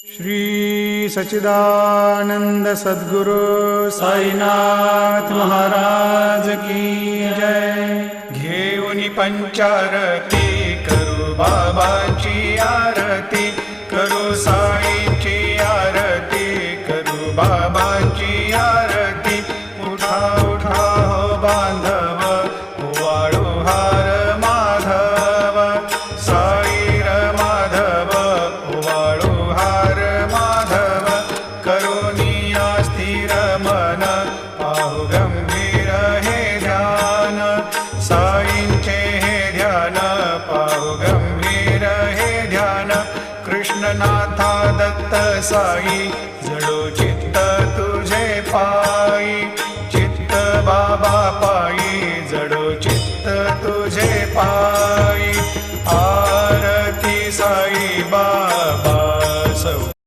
श्री सच्चिदानंद सद्गुरु साईनाथ महाराज की जय। घेऊनी पंचारती करू बाबाची आरती, करू साईंची आरती, करू बाबाची आरती। उठा उठा हो बांधव, वाळू हार माधव, साईर माधव, वाळू हार माधव। करुणिया स्थिर मन, पाहु गंभीर हे ध्यान, साईंचे हे ध्यान, पाहु गंभीर हे ध्यान। कृष्णनाथा दत्त साई जडोची